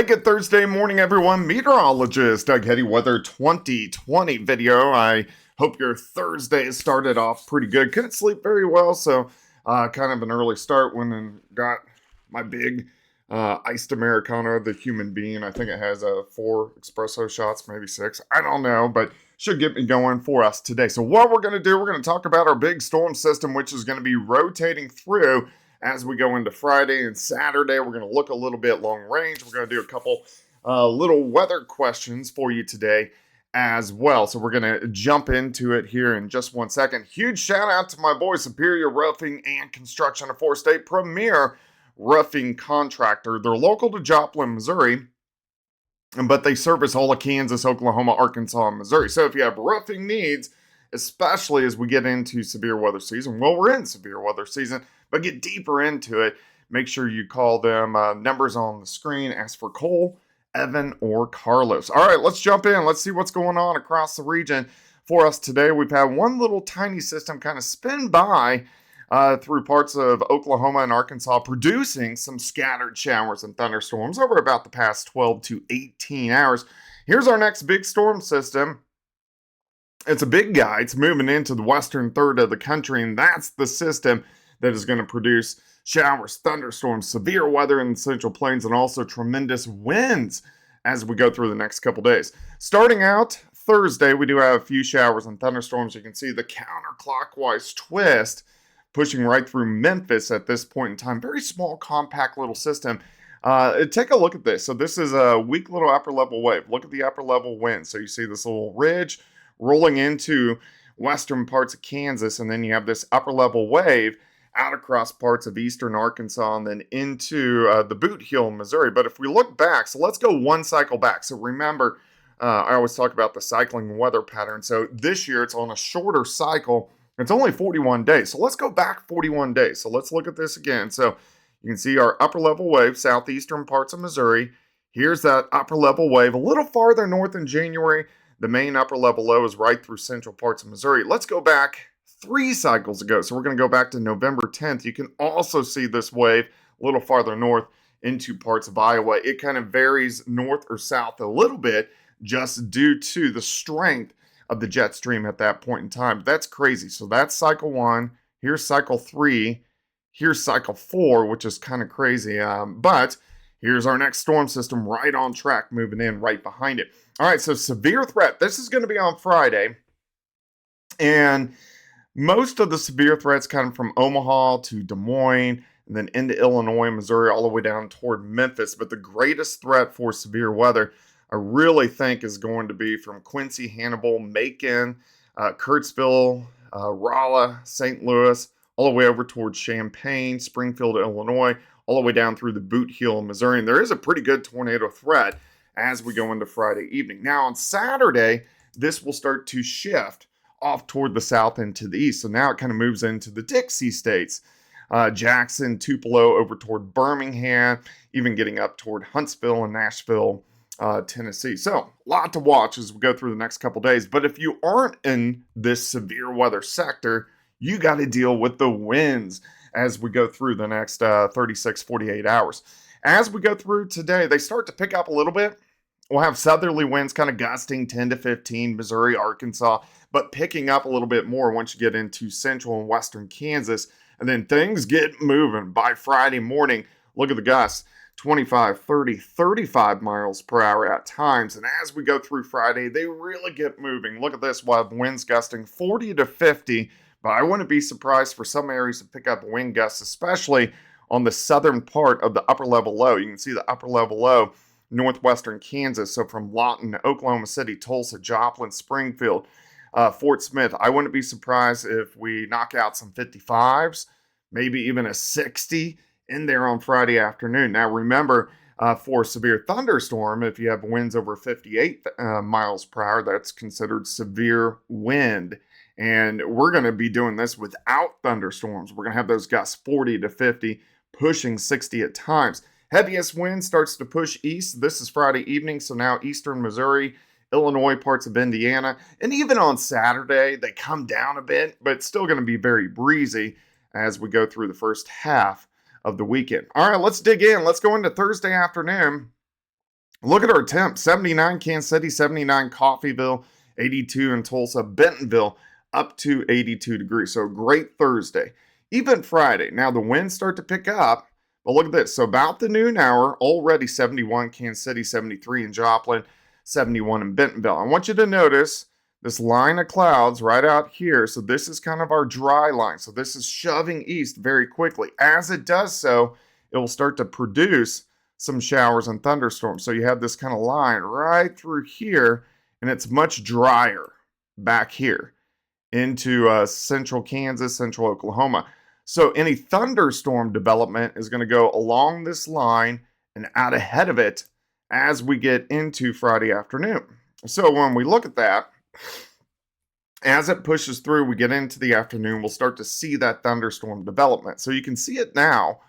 Hey, good Thursday morning, everyone. Meteorologist Doug Hetty, Weather 2020 video. I hope your Thursday started off pretty good. Couldn't sleep very well, so kind of an early start when I got my big iced Americano, the human being. I think it has 4 espresso shots, maybe 6. I don't know, but should get me going for us today. So what we're going to do, we're going to talk about our big storm system, which is going to be rotating through as we go into Friday and Saturday. We're going to look a little bit long range. We're going to do a couple little weather questions for you today as well. So we're going to jump into it here in just 1 second. Huge shout out to my boy Superior Roofing and Construction, a 4-state premier roofing contractor. They're local to Joplin, Missouri, but they service all of Kansas, Oklahoma, Arkansas, and Missouri. So if you have roofing needs, especially as we get into severe weather season, well, we're in severe weather season, but get deeper into it, make sure you call them. Numbers on the screen. Ask for Cole, Evan, or Carlos. All right, let's jump in. Let's see what's going on across the region for us today. We've had one little tiny system kind of spin by through parts of Oklahoma and Arkansas, producing some scattered showers and thunderstorms over about the past 12 to 18 hours. Here's our next big storm system. It's a big guy. It's moving into the western third of the country, and that's the system that is going to produce showers, thunderstorms, severe weather in the Central Plains, and also tremendous winds as we go through the next couple days. Starting out Thursday, we do have a few showers and thunderstorms. You can see the counterclockwise twist pushing right through Memphis at this point in time. Very small, compact little system. Take a look at this. So this is a weak little upper level wave. Look at the upper level wind. So you see this little ridge rolling into western parts of Kansas, and then you have this upper level wave out across parts of eastern Arkansas and then into the Boot Heel, Missouri. But if we look back, so let's go one cycle back. So remember, I always talk about the cycling weather pattern. So this year it's on a shorter cycle. It's only 41 days. So let's go back 41 days. So let's look at this again. So you can see our upper level wave, southeastern parts of Missouri. Here's that upper level wave a little farther north in January. The main upper level low is right through central parts of Missouri. Let's go back 3 cycles ago. So we're going to go back to November 10th. You can also see this wave a little farther north into parts of Iowa. It kind of varies north or south a little bit just due to the strength of the jet stream at that point in time. That's crazy. So that's cycle 1. Here's cycle 3. Here's cycle 4, which is kind of crazy. But here's our next storm system right on track, moving in right behind it. All right, so severe threat. This is going to be on Friday. And most of the severe threats come from Omaha to Des Moines, and then into Illinois, Missouri, all the way down toward Memphis. But the greatest threat for severe weather, I really think, is going to be from Quincy, Hannibal, Macon, Kurtzville, Rolla, St. Louis, all the way over towards Champaign, Springfield, Illinois, all the way down through the Boot Heel, Missouri. And there is a pretty good tornado threat as we go into Friday evening. Now on Saturday, this will start to shift off toward the south and to the east. So now it kind of moves into the Dixie states. Jackson, Tupelo, over toward Birmingham, even getting up toward Huntsville and Nashville, Tennessee. So a lot to watch as we go through the next couple days. But if you aren't in this severe weather sector, you got to deal with the winds as we go through the next 36, 48 hours. As we go through today, they start to pick up a little bit. We'll have southerly winds kind of gusting 10 to 15, Missouri, Arkansas, but picking up a little bit more once you get into central and western Kansas. And then things get moving by Friday morning. Look at the gusts, 25, 30, 35 miles per hour at times. And as we go through Friday, they really get moving. Look at this. We'll have winds gusting 40 to 50, but I wouldn't be surprised for some areas to pick up wind gusts, especially on the southern part of the upper level low. You can see the upper level low, northwestern Kansas. So from Lawton, Oklahoma City, Tulsa, Joplin, Springfield, Fort Smith. I wouldn't be surprised if we knock out some 55s, maybe even a 60 in there on Friday afternoon. Now remember, for a severe thunderstorm, if you have winds over 58 miles per hour, that's considered severe wind. And we're going to be doing this without thunderstorms. We're going to have those gusts 40 to 50, pushing 60 at times. Heaviest wind starts to push east. This is Friday evening, so now eastern Missouri, Illinois, parts of Indiana. And even on Saturday, they come down a bit, but it's still going to be very breezy as we go through the first half of the weekend. All right, let's dig in. Let's go into Thursday afternoon. Look at our temps: 79 Kansas City, 79 Coffeyville, 82 in Tulsa, Bentonville, up to 82 degrees. So great Thursday. Even Friday. Now the winds start to pick up, but look at this. So about the noon hour, already 71 Kansas City, 73 in Joplin, 71 in Bentonville. I want you to notice this line of clouds right out here. So this is kind of our dry line. So this is shoving east very quickly. As it does so, it will start to produce some showers and thunderstorms. So you have this kind of line right through here, and it's much drier back here into central Kansas, central Oklahoma. So any thunderstorm development is going to go along this line and out ahead of it as we get into Friday afternoon. So when we look at that, as it pushes through, we get into the afternoon, we'll start to see that thunderstorm development. So you can see it now.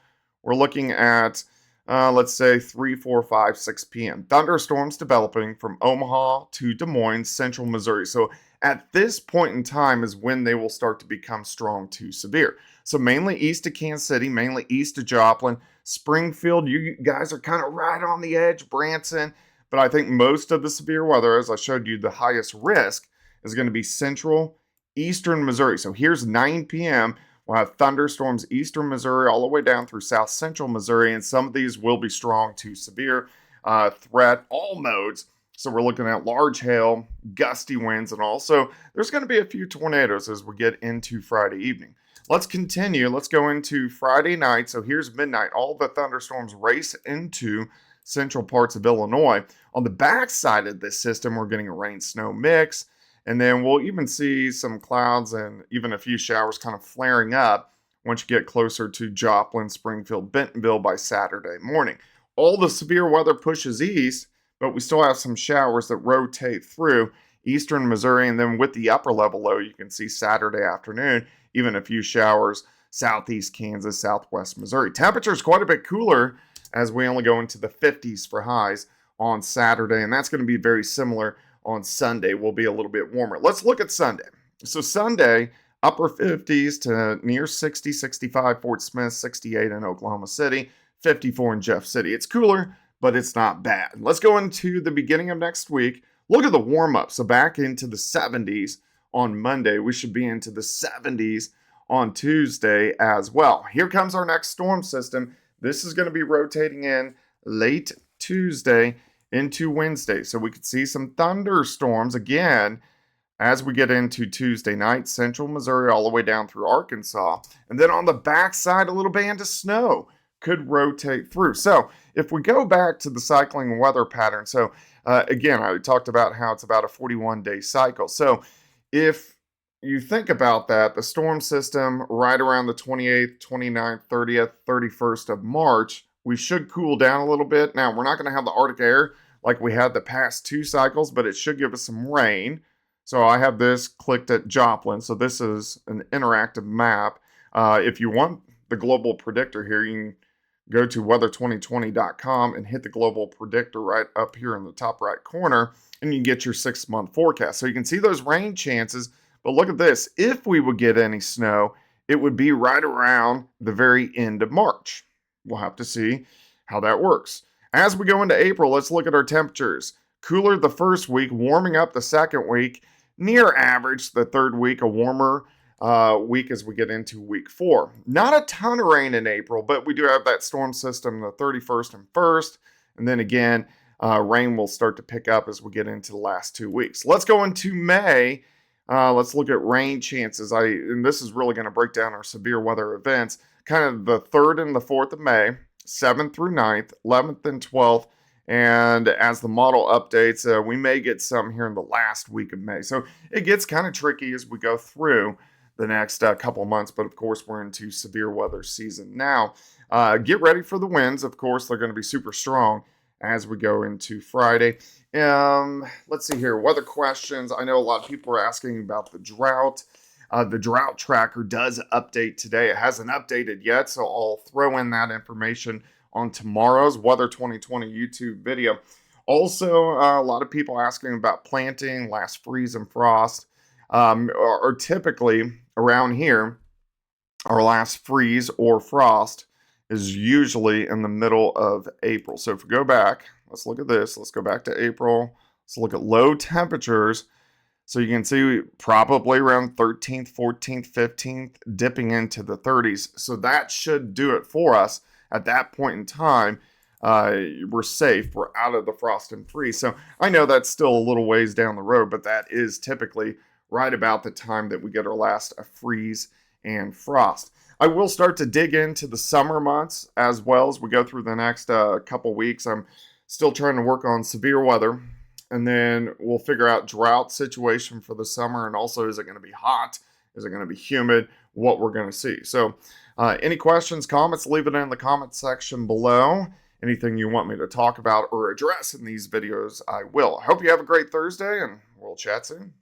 We're looking at let's say 3, 4, 5, 6 p.m. Thunderstorms developing from Omaha to Des Moines, central Missouri. So at this point in time is when they will start to become strong to severe. So mainly east of Kansas City, mainly east of Joplin, Springfield. You guys are kind of right on the edge, Branson. But I think most of the severe weather, as I showed you, the highest risk is going to be central, eastern Missouri. So here's 9 p.m. We'll have thunderstorms eastern Missouri all the way down through south central Missouri, and some of these will be strong to severe threat, all modes. So we're looking at large hail, gusty winds, and also there's going to be a few tornadoes as we get into Friday evening. Let's continue. Let's go into Friday night. So here's midnight. All the thunderstorms race into central parts of Illinois. On the back side of this system, we're getting a rain-snow mix. And then we'll even see some clouds and even a few showers kind of flaring up once you get closer to Joplin, Springfield, Bentonville by Saturday morning. All the severe weather pushes east, but we still have some showers that rotate through eastern Missouri. And then with the upper level low, you can see Saturday afternoon, even a few showers southeast Kansas, southwest Missouri. Temperature is quite a bit cooler as we only go into the 50s for highs on Saturday. And that's going to be very similar on Sunday. Will be a little bit warmer. Let's look at Sunday. So Sunday, upper 50s to near 60, 65 Fort Smith, 68 in Oklahoma City, 54 in Jeff City. It's cooler, but it's not bad. Let's go into the beginning of next week. Look at the warm-up. So back into the 70s on Monday. We should be into the 70s on Tuesday as well. Here comes our next storm system. This is going to be rotating in late Tuesday into Wednesday. So we could see some thunderstorms again as we get into Tuesday night, central Missouri all the way down through Arkansas. And then on the backside, a little band of snow could rotate through. So if we go back to the cycling weather pattern, so again, I talked about how it's about a 41-day cycle. So if you think about that, the storm system right around the 28th, 29th, 30th, 31st of March, we should cool down a little bit. Now, we're not going to have the Arctic air like we had the past two cycles, but it should give us some rain. So I have this clicked at Joplin. So this is an interactive map. If you want the global predictor here, you can go to weather2020.com and hit the global predictor right up here in the top right corner, and you can get your 6-month forecast. So you can see those rain chances, but look at this. If we would get any snow, it would be right around the very end of March. We'll have to see how that works. As we go into April, let's look at our temperatures. Cooler the first week, warming up the second week, near average the third week, a warmer week as we get into week 4. Not a ton of rain in April, but we do have that storm system the 31st and 1st. And then again, rain will start to pick up as we get into the last 2 weeks. Let's go into May. Let's look at rain chances. And this is really going to break down our severe weather events. Kind of the 3rd and the 4th of May, 7th through 9th, 11th and 12th. And as the model updates, we may get some here in the last week of May. So it gets kind of tricky as we go through the next couple months. But of course, we're into severe weather season now. Get ready for the winds. Of course, they're going to be super strong as we go into Friday. Let's see here. Weather questions. I know a lot of people are asking about the drought. The drought tracker does update today. It hasn't updated yet, so I'll throw in that information on tomorrow's Weather 2020 YouTube video. Also, a lot of people asking about planting, last freeze and frost, are typically around here. Our last freeze or frost is usually in the middle of April. So if we go back, let's look at this. Let's go back to April. Let's look at low temperatures. So you can see probably around 13th, 14th, 15th, dipping into the 30s. So that should do it for us at that point in time. We're safe. We're out of the frost and freeze. So I know that's still a little ways down the road, but that is typically right about the time that we get our last freeze and frost. I will start to dig into the summer months as well as we go through the next couple weeks. I'm still trying to work on severe weather, and then we'll figure out drought situation for the summer, and also is it going to be hot? Is it going to be humid? What we're going to see. So any questions, comments, leave it in the comment section below. Anything you want me to talk about or address in these videos, I will. I hope you have a great Thursday, and we'll chat soon.